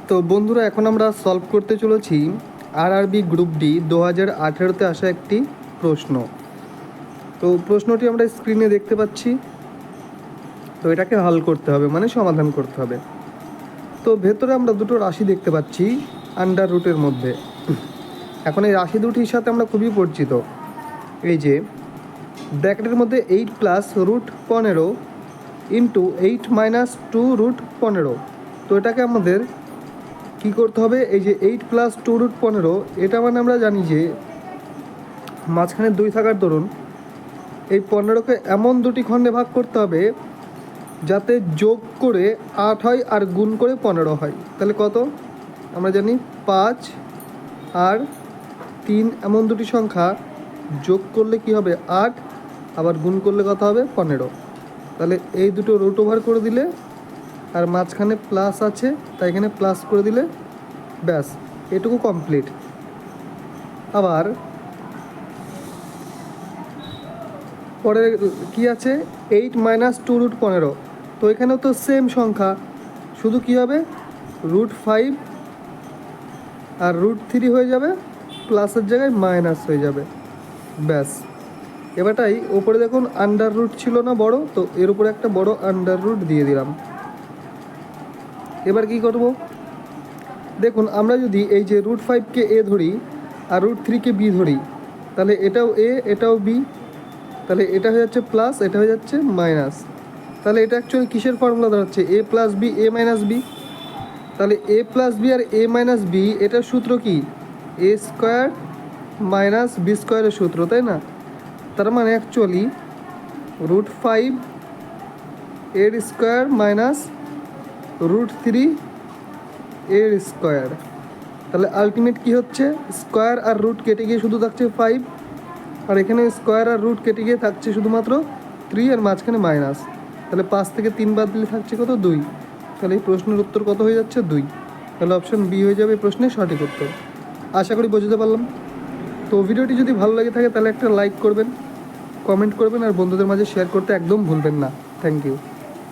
তো বন্ধুরা, এখন আমরা সলভ করতে চলেছি আরআরবি গ্রুপ ডি 2018-তে আসা একটি প্রশ্ন। তো প্রশ্নটি আমরা স্ক্রিনে দেখতে পাচ্ছি। তো এটাকে হল করতে হবে, মানে সমাধান করতে হবে। তো ভেতরে আমরা দুটো রাশি দেখতে পাচ্ছি আন্ডার রুটের মধ্যে। এখন এই রাশি দুটির সাথে আমরা খুবই পরিচিত। এই যে ব্র্যাকেটের মধ্যে 8+√15 ইন্টু 8-2√15। তো এটাকে আমাদের কী করতে হবে? এই যে 8+2√15, এটা মানে আমরা জানি যে মাঝখানে 2 থাকার দরুন এই 15কে এমন দুটি খণ্ডে ভাগ করতে হবে যাতে যোগ করে 8 হয় আর গুণ করে 15 হয়। তাহলে কত? আমরা জানি 5 আর 3 এমন দুটি সংখ্যা যোগ করলে কি হবে? 8, আবার গুণ করলে কত হবে? 15। তাহলে এই দুটো রুট ওভার করে দিলে, আর মাঝখানে প্লাস আছে তাই এখানে প্লাস করে দিলে ব্যাস, এটুকু কমপ্লিট। আবার পরে কি আছে? 8-2√15। তো এখানেও তো সেম সংখ্যা, শুধু কি হবে? √5 আর √3 হয়ে যাবে, প্লাসের জায়গায় মাইনাস হয়ে যাবে, ব্যাস। এবারটাই ওপরে দেখুন আন্ডার রুট ছিল না বড়, তো এর উপরে একটা বড় আন্ডার রুট দিয়ে দিলাম। এবার কি করব? দেখুন, আমরা যদি এই যে √5কে এ ধরি আর √3কে বি ধরি, তাহলে এটাও এ এটাও বি, তাহলে এটা হয়ে যাচ্ছে প্লাস, এটা হয়ে যাচ্ছে মাইনাস। তাহলে এটা অ্যাকচুয়ালি কিসের ফর্মুলা দাঁড়াচ্ছে? a + b a - b। তাহলে a + b R a - b এটার সূত্র কি? a² - b² এর সূত্র, তাই না? তার মানে অ্যাকচুয়ালি √5 এর স্কোয়ার মাইনাস √3 এর স্কোয়ার। তাহলে আলটিমেট কি হচ্ছে? স্কোয়ার আর রুট কেটে গিয়ে শুধু থাকছে 5, আর এখানে স্কোয়ার আর রুট কেটে গিয়ে থাকছে শুধুমাত্র 3 আর মাঝখানে মাইনাস। তাহলে 5 থেকে 3 বাদ দিলে থাকছে কত? 2। তাহলে এই প্রশ্নের উত্তর কত হয়ে যাচ্ছে? 2। তাহলে অপশন বি হয়ে যাবে এই প্রশ্নের সঠিক উত্তর। আশা করি বুঝতে পারলাম। তো ভিডিওটি যদি ভালো লাগে থাকে তাহলে একটা লাইক করবেন, কমেন্ট করবেন আর বন্ধুদের মাঝে শেয়ার করতে একদম ভুলবেন না। Thank you.